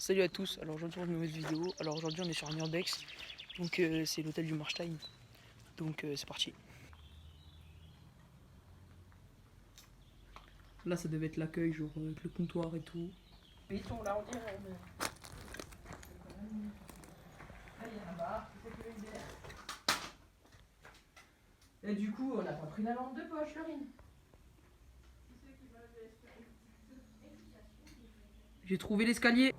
Salut à tous, alors aujourd'hui on se retrouve une nouvelle vidéo. Alors aujourd'hui on est sur un urbex, donc c'est l'hôtel du Marstein, donc c'est parti. Là ça devait être l'accueil, genre avec le comptoir et tout. Béton là on dirait, mais... Là il y a un bar, sécuritaire. Et du coup on n'a pas pris la lampe de poche, Laurine. J'ai trouvé l'escalier.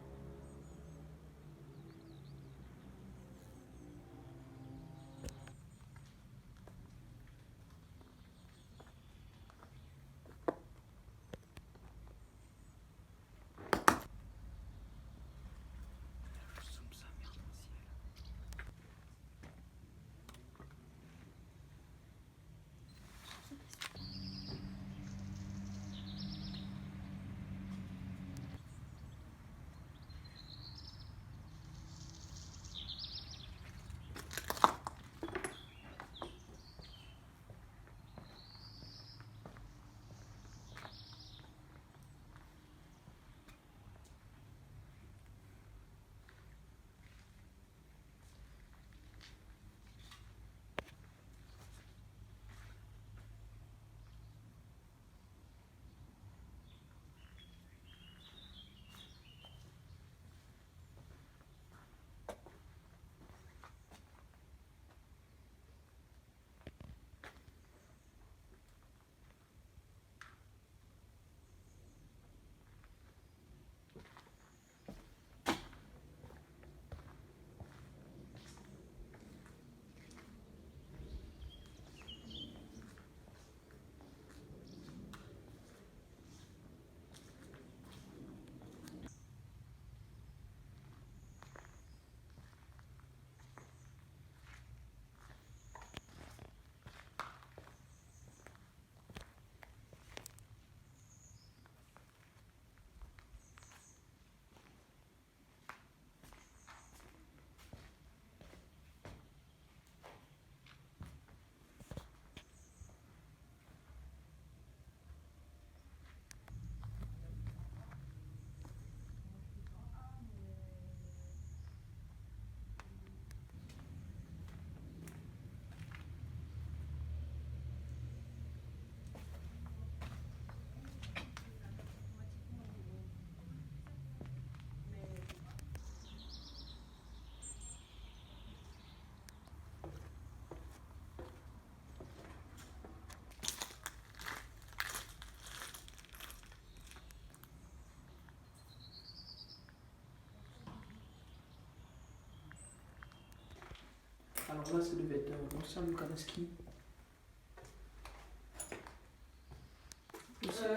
Alors là ça devait être l'ancien Lucas Ski.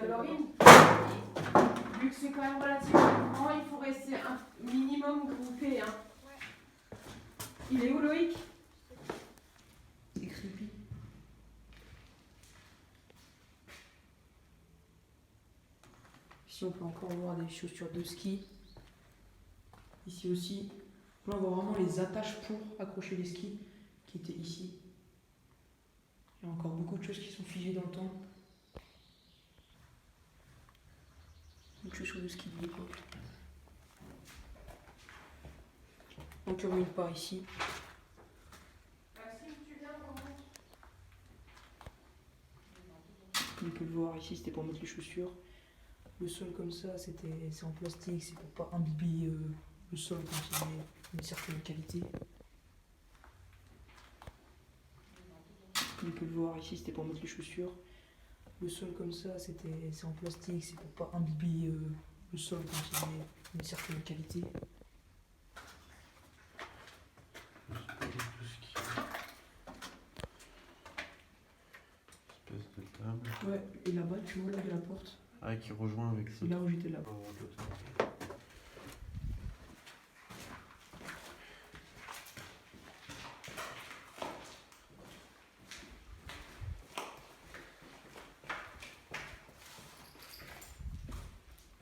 Laurine, vu que c'est quand même relativement grand, il faut rester un minimum groupé. Hein. Ouais. Il est où Loïc? C'est creepy. Ici on peut encore voir des chaussures de ski. Ici aussi. Là on voit vraiment les attaches pour accrocher les skis qui étaient ici. Il y a encore beaucoup de choses qui sont figées dans le temps. Une chaussure de ski de l'époque. Encore une part ici. On peut le voir ici, c'était pour mettre les chaussures. Le sol comme ça, c'est en plastique, c'est pour pas imbiber le sol quand il est d'une certaine qualité. On peut le voir ici, c'était pour mettre les chaussures. Le sol comme ça, c'est en plastique, c'est pour pas imbiber le sol quand il est d'une certaine qualité. Espèce de table. Ouais, et là-bas, tu vois, là, de la porte. Ah, qui rejoint avec ça. C'est là où j'étais là.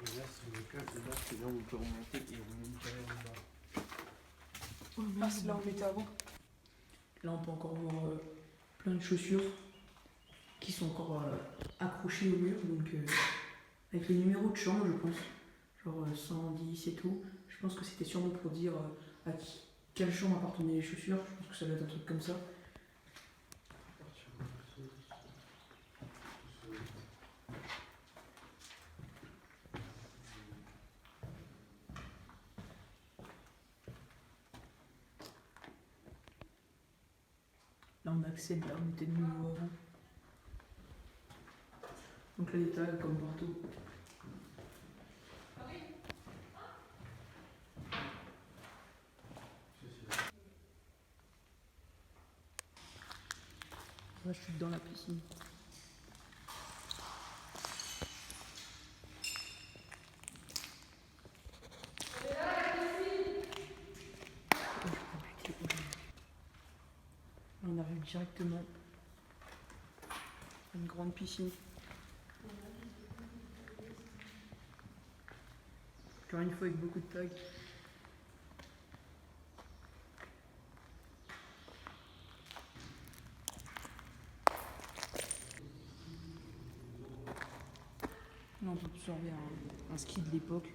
Et là, c'est le cas, et là, c'est là où on peut remonter et on monte derrière en bas. Ah, c'est là où on était avant. Là, on peut encore voir plein de chaussures qui sont encore accrochées au mur, donc avec les numéros de chambre, je pense. Genre 110 et tout. Je pense que c'était sûrement pour dire quelle chambre appartenaient les chaussures. Je pense que ça doit être un truc comme ça. Là on accède, là on était de nouveau avant. Donc là, les tags comme partout. Là, je suis dans la piscine. On arrive directement à une grande piscine. Encore une fois avec beaucoup de tags. Là on peut observer un ski de l'époque.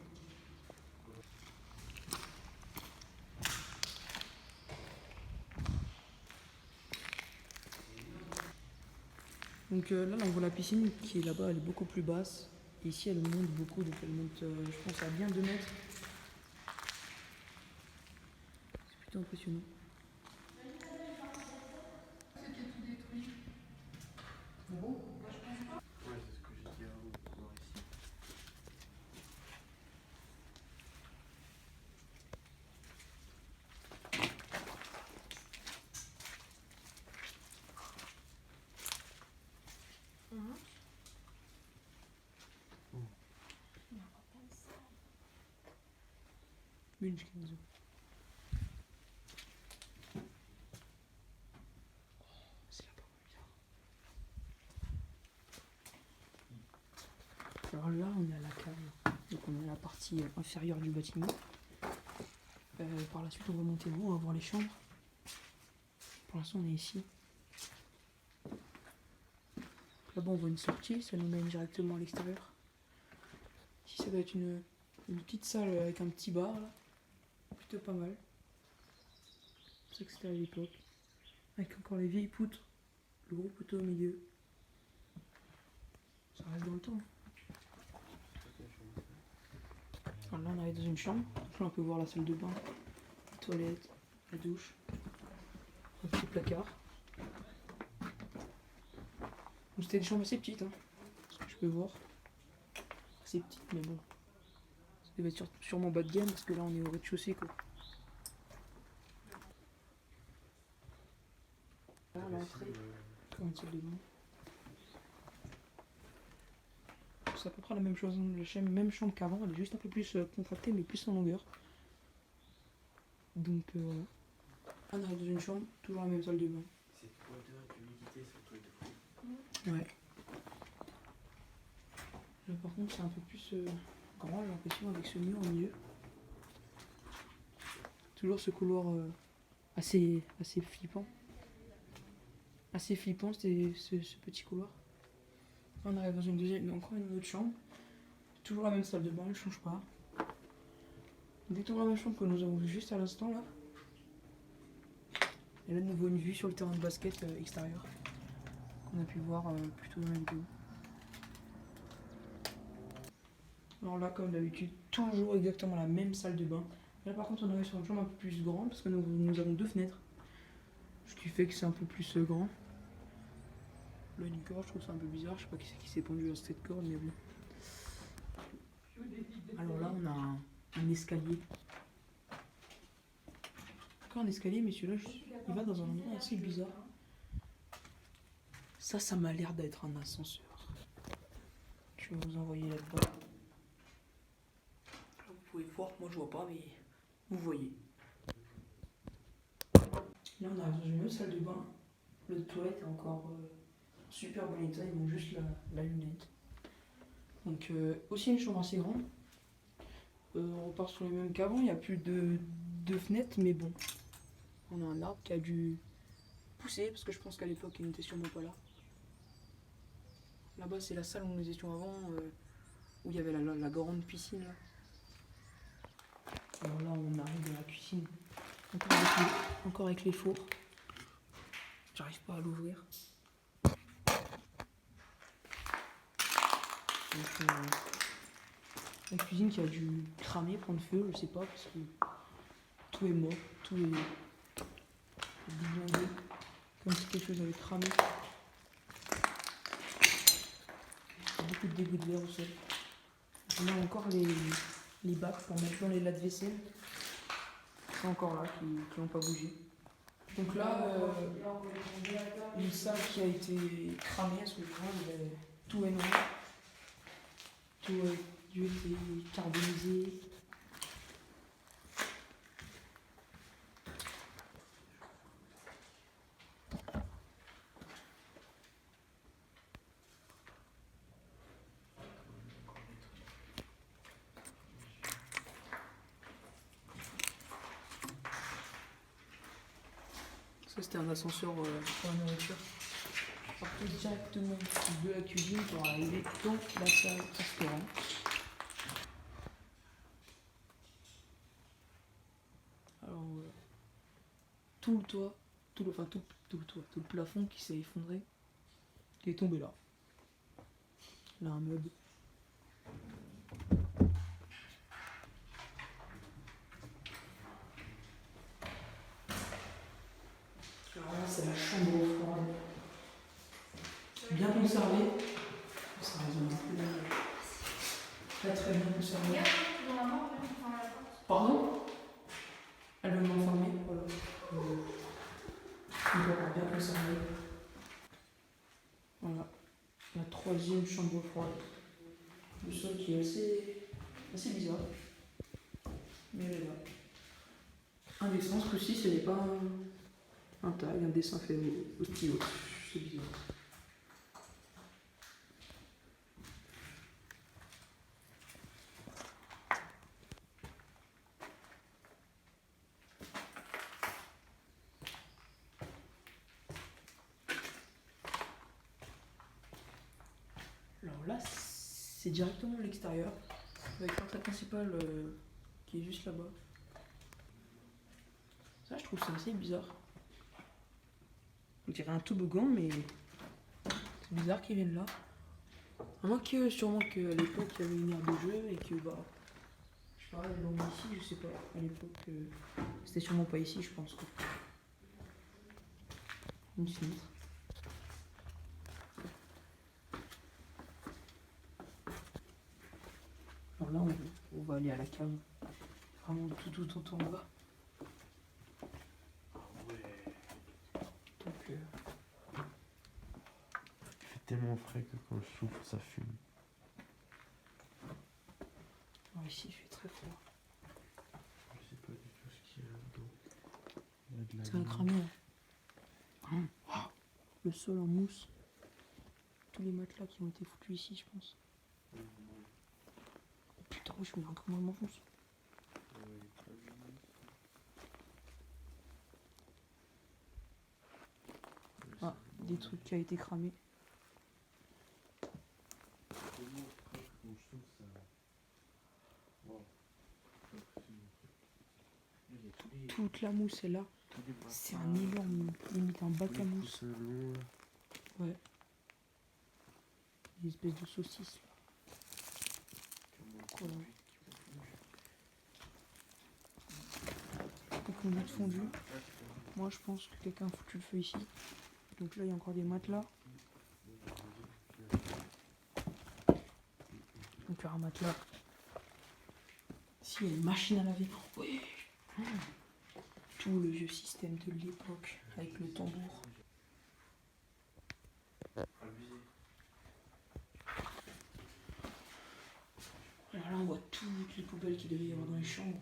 Donc là on voit la piscine qui est là-bas, elle est beaucoup plus basse. Et ici elle monte beaucoup, donc elle monte je pense à bien 2 mètres. C'est plutôt impressionnant. C'était tout détruit. Bon. Ouais, c'est ce que j'ai dit avant de voir ici. Bunch Kenzo. C'est là-bas, regarde. Alors là, on est à la cave. Donc on est à la partie inférieure du bâtiment. Par la suite, on va monter haut, on va voir les chambres. Pour l'instant, on est ici. Là-bas, on voit une sortie, ça nous mène directement à l'extérieur. Ici, ça doit être une petite salle avec un petit bar, là. Plutôt pas mal. C'est ça que c'était à l'époque. Avec encore les vieilles poutres. Le gros poteau au milieu. Ça reste dans le temps. Alors là, on arrive dans une chambre. Donc là, on peut voir la salle de bain, la toilette, la douche, un petit placard. Donc c'était des chambres assez petites, hein, ce que je peux voir. Assez petites, mais bon. Ça devait être sûrement bas de gamme parce que là, on est au rez-de-chaussée, quoi. Là, à l'entrée, comme une salle de bain. C'est à peu près la même chose, la même chambre qu'avant, elle est juste un peu plus contractée mais plus en longueur. Donc voilà. On arrive dans une chambre, toujours la même salle de bain. Cette odeur d'humidité, c'est un truc de fou. Ouais. Là par contre c'est un peu plus grand, j'ai l'impression, avec ce mur au milieu. Toujours ce couloir assez flippant. Assez flippant, c'était ce petit couloir. On arrive dans encore une autre chambre. Toujours la même salle de bain, elle ne change pas. Exactement la même chambre que nous avons vu juste à l'instant là. Et là de nouveau une vue sur le terrain de basket extérieur. Qu'on a pu voir plus tôt dans la vidéo. Alors là comme d'habitude, toujours exactement la même salle de bain. Là par contre on arrive sur une chambre un peu plus grande parce que nous avons 2 fenêtres. Ce qui fait que c'est un peu plus grand. Là une corde, je trouve ça un peu bizarre, je sais pas qui c'est qui s'est pendu à cette corde mais bon. Alors là on a un escalier. Encore un escalier mais celui-là il va dans un endroit assez bizarre. Ça m'a l'air d'être un ascenseur. Je vais vous envoyer là-dedans. Là, vous pouvez voir, moi je vois pas mais vous voyez. Là on arrive dans une autre salle de bain. Le toilette est encore super bon état, il manque juste la lunette. Donc aussi une chambre assez grande. On repart sur les mêmes qu'avant, il n'y a plus de fenêtres, mais bon. On a un arbre qui a dû pousser, parce que je pense qu'à l'époque il n'était sûrement pas là. Là-bas c'est la salle où nous étions avant, où il y avait la grande piscine là. Alors là, on arrive dans la cuisine. Encore avec les fours. J'arrive pas à l'ouvrir. Donc, la cuisine qui a dû cramer, prendre feu, je sais pas, parce que tout est mort, tout est déglingué, comme si quelque chose avait cramé. Il y a beaucoup de débris de verre au sol. On a encore les bacs pour mettre dans les lattes vaisselle. Ils sont encore là, qui n'ont pas bougé. Donc là, une salle qui a été cramée à ce moment-là, tout est noir. Tout a dû être carbonisé. Ça, c'était un ascenseur pour la nourriture. On partait directement de la cuisine pour arriver dans la salle restaurant. Alors, tout le toit, tout le plafond qui s'est effondré, qui est tombé là. Là, un meuble. Alors là, c'est la chambre froide. Bien conservée. Ça résonne un peu. Très très bien conservée. Pardon? Elle veut m'enfermer, voilà. Encore bien conservée. Voilà. La troisième chambre froide. Le sol qui est assez bizarre. Mais elle est là. Un dessin, ce coup-ci, ce n'est pas un tag, un dessin fait au stylo. C'est bizarre. Alors là, c'est directement l'extérieur, avec l'entrée principale qui est juste là-bas. Ça, je trouve ça assez bizarre. On dirait un toboggan, mais c'est bizarre qu'ils viennent là. À moins que, sûrement qu'à l'époque, il y avait une aire de jeu et que, bah, je sais pas, ils l'ont mis ici, je sais pas. À l'époque, c'était sûrement pas ici, je pense. Une fenêtre. Alors là, on va aller à la cave. Vraiment tout en bas. Donc, Il fait tellement frais que quand je souffle, ça fume. alors ici, il fait très froid. Je sais pas du tout ce qu'il y a là-dedans. Il y a de la C'est un vigne. cramé là. Le sol en mousse. Tous les matelas qui ont été foutus ici, je pense. Oh, putain, je me rends comment je m'enfonce. Ah, des trucs qui a été cramé. Toute la mousse est là. C'est un énorme, limite un bac à mousse. Ouais. Des espèces de saucisses là. Voilà. Des conduits de fondu. Moi je pense que quelqu'un a foutu le feu ici. Donc là il y a encore des matelas. Donc il y aura un matelas. Ici il y a une machine à laver. Oui. Tout le vieux système de l'époque avec le tambour. Alors là on voit toutes les poubelles qu'il devait y avoir dans les chambres.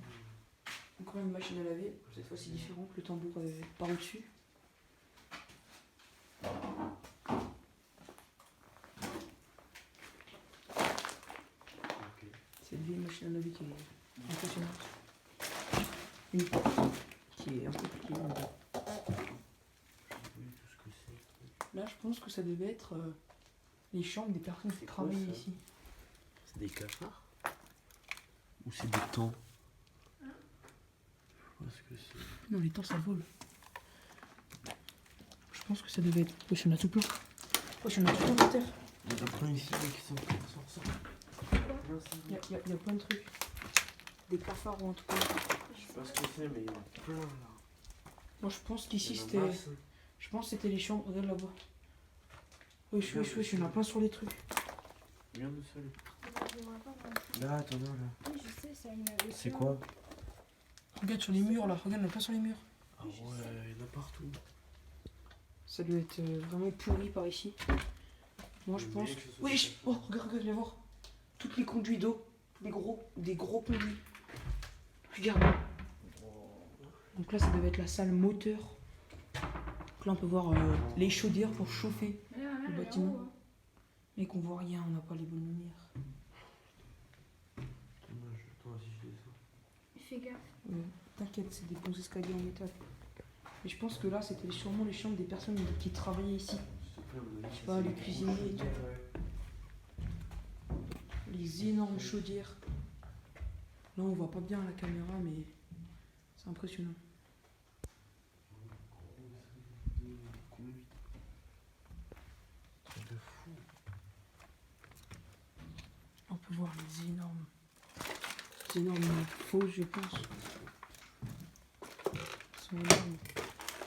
Encore une machine à laver, cette fois c'est différent, le tambour par au-dessus. Cette vieille machine à laver qui est impressionnante. Une porte qui est un peu plus grande. Là je pense que ça devait être les chambres des personnes qui travaillaient ici. C'est des cafards? Ou c'est des temps? Non, les temps ça vole. Je pense que ça devait être. Wesh, on a tout plein. Wesh, on a tout plein par terre. Il y en a plein ici qui sont. Il y a plein de trucs. Des cafards ou un truc. Je sais pas ce que c'est, mais il y en a plein là. Moi je pense qu'ici Il y en a c'était. masse. Je pense que c'était les chambres. Regarde là-bas. Wesh, il y en a plein sur les trucs. Viens nous saluer. Je vois pas grand-chose. Là, attends, là. Oui, je sais, ça, il m'avait C'est fait quoi? Regarde sur les murs là. Regarde, il y en a plein sur les murs. Ah ouais, il y en a partout. Ça doit être vraiment pourri par ici. Moi je Le pense. mec, c'est Wesh, ça. oh, regarde, viens voir. Toutes les conduits d'eau. Des gros conduits. Regarde. Donc là, ça devait être la salle moteur. Donc là, on peut voir les chaudières pour chauffer. Mais là, Le elle est en bâtiment. haut, hein. Mais qu'on voit rien, on n'a pas les bonnes lumières. Dommage, attends, si je descends. Fais gaffe. T'inquiète, c'est des bons escaliers en métal. Et je pense que là, c'était sûrement les chambres des personnes qui travaillaient ici. Je sais pas, les cuisiniers et tout. Les énormes chaudières. Là, on voit pas bien à la caméra, mais c'est impressionnant. Truc de fou. On peut voir les énormes fosses, je pense. Ils sont énormes.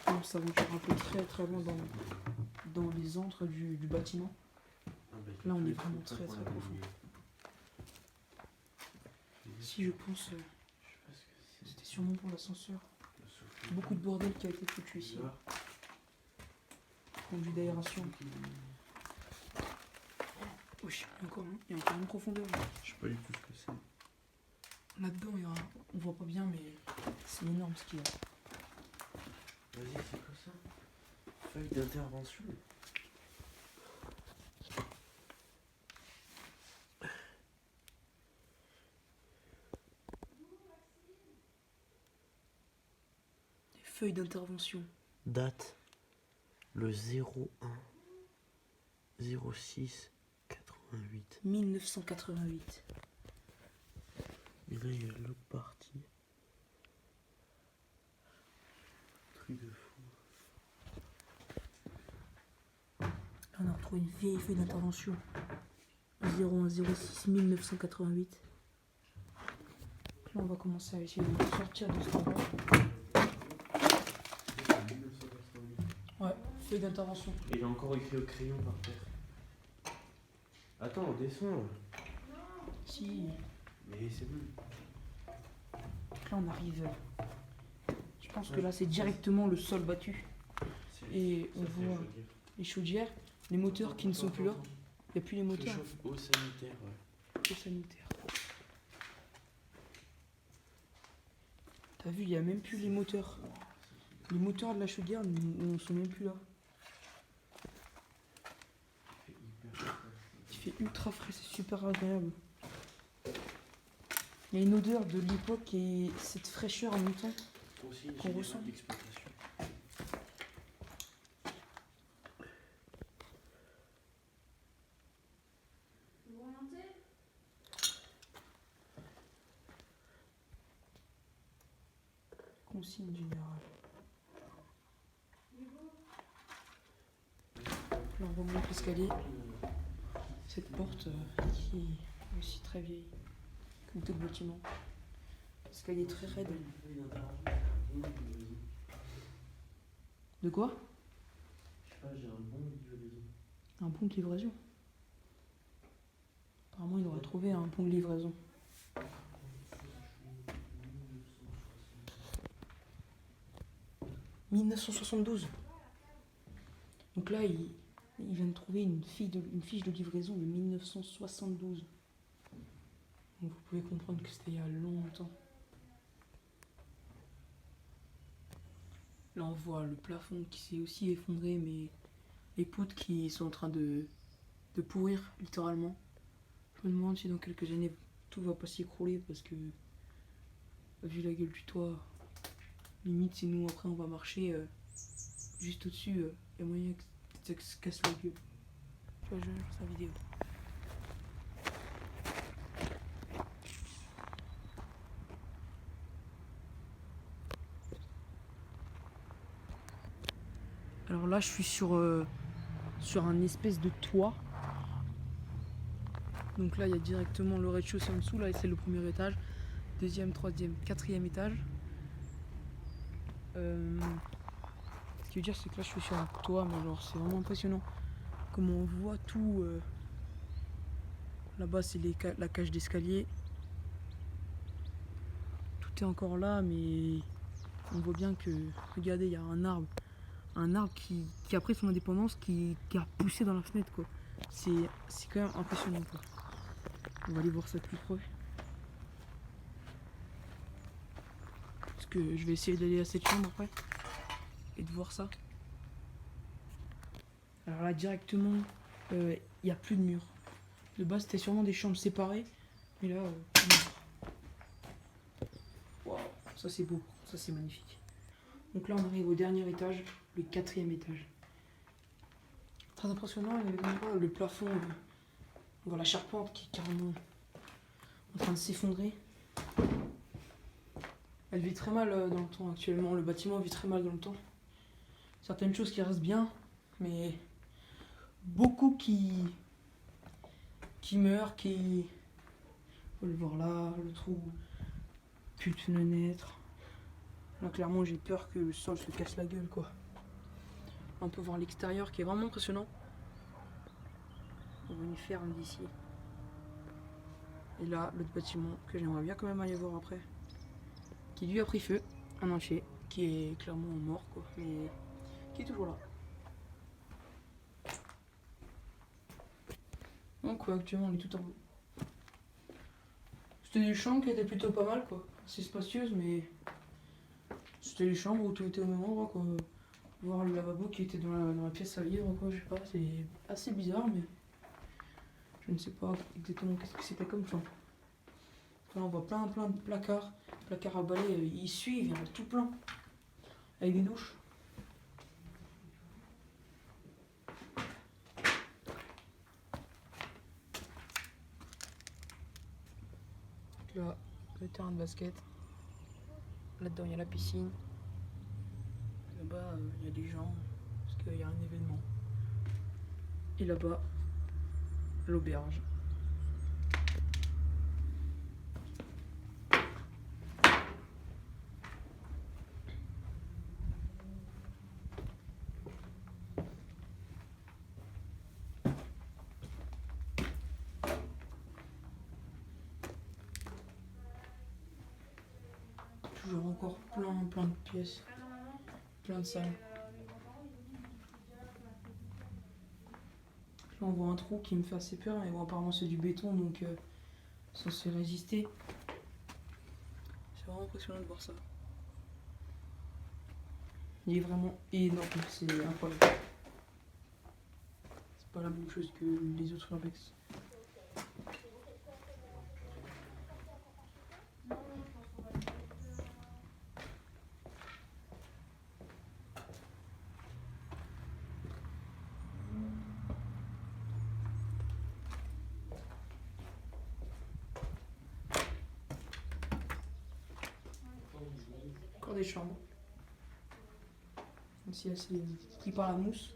On s'aventure un peu très loin dans les antres du bâtiment. Là, on est vraiment très profond. Si je pense, c'était sûrement pour l'ascenseur. Beaucoup de bordel qui a été foutu ici. Conduit d'aération. Wesh, il y a encore une profondeur. Je sais pas du tout ce que c'est. Là-dedans, on voit pas bien, mais c'est énorme ce qu'il y a. Vas-y, c'est quoi ça? Feuille d'intervention. Des feuilles d'intervention. Date le 01/06/88. 1988. Et là, il y a l'autre partie. Truc de fou. Là, on a retrouvé une vieille feuille d'intervention. 01/06/1988. Là, on va commencer à essayer de sortir de ce endroit. Ouais, feuille d'intervention. Et il a encore écrit au crayon par terre. Attends, on descend. Si. Mais c'est bon. Donc là, on arrive. Je pense que là, c'est directement le sol battu. Et on voit les chaudières, les moteurs qui ne sont plus là. Il n'y a plus les moteurs. Chauffe eau sanitaire, ouais. Eau sanitaire. T'as vu, il n'y a même plus les moteurs. Les moteurs de la chaudière ne sont même plus là. Il fait ultra frais, c'est super agréable. Il y a une odeur de l'époque et cette fraîcheur en même temps. Aussi, Qu'on ressent. d'exploitation. Vous remontez? Consigne générale. Là, on remonte l'escalier. Cette porte qui est aussi très vieille, comme tout le bâtiment. L'escalier est très raide. De quoi? Je sais pas, j'ai un bon livraison. Un pont de livraison. Apparemment, il aurait trouvé un pont de livraison. « 1972. » Donc là, il vient de trouver une fiche de livraison de 1972. Donc vous pouvez comprendre que c'était il y a longtemps. Là, on voit le plafond qui s'est aussi effondré, mais les poutres qui sont en train de pourrir, littéralement. Je me demande si dans quelques années, tout va pas s'écrouler, parce que, vu la gueule du toit, limite, si nous, après, on va marcher juste au-dessus, il y a moyen que ça se casse la gueule. Tu vois, je vais faire sa vidéo. Alors là, je suis sur un espèce de toit. Donc là, il y a directement le rez-de-chaussée en dessous. Là, c'est le premier étage. Deuxième, troisième, quatrième étage. Ce qui veut dire, c'est que là, je suis sur un toit. Mais genre, c'est vraiment impressionnant. Comment on voit tout. Là-bas, c'est la cage d'escalier. Tout est encore là, mais on voit bien que, regardez, il y a un arbre. Un arbre qui a pris son indépendance, qui a poussé dans la fenêtre, quoi. C'est quand même impressionnant, quoi. On va aller voir ça de plus près. Parce que je vais essayer d'aller à cette chambre après. Et de voir ça. Alors là, directement, il n'y a plus de mur. De base, c'était sûrement des chambres séparées. Mais là, waouh, ça c'est beau, ça c'est magnifique. Donc là, on arrive au dernier étage, le quatrième étage. Très impressionnant, le plafond, on voit la charpente qui est carrément en train de s'effondrer. Elle vit très mal dans le temps actuellement, le bâtiment vit très mal dans le temps. Certaines choses qui restent bien, mais beaucoup qui meurent, qui... Faut le voir là, le trou, plus de fenêtre. Là, clairement, j'ai peur que le sol se casse la gueule, quoi. On peut voir l'extérieur qui est vraiment impressionnant. On voit une ferme d'ici. Et là, l'autre bâtiment que j'aimerais bien quand même aller voir après. Qui lui a pris feu, un entier, qui est clairement mort, quoi, mais qui est toujours là. Donc, ouais, actuellement, on est tout en haut. C'était des chambres qui étaient plutôt pas mal, quoi. C'est spacieuse, mais c'était les chambres où tout était au même endroit, quoi. Voir le lavabo qui était dans la pièce à vivre, quoi, je sais pas, c'est assez bizarre, mais je ne sais pas exactement qu'est-ce que c'était comme chambre. Là, on voit plein de placards à balai, ils suivent, il y en a tout plein, avec des douches. Donc là, le terrain de basket. Là-dedans, il y a la piscine. Là-bas, il y a des gens, parce qu'il y a un événement. Et là-bas, l'auberge. Toujours encore plein de pièces, plein de salles. Là on voit un trou qui me fait assez peur, mais bon apparemment c'est du béton donc censé résister. C'est vraiment impressionnant de voir ça. Il est vraiment énorme, c'est incroyable. C'est pas la même chose que les autres Urbex. Encore des chambres. Même si elle s'est pris par la mousse.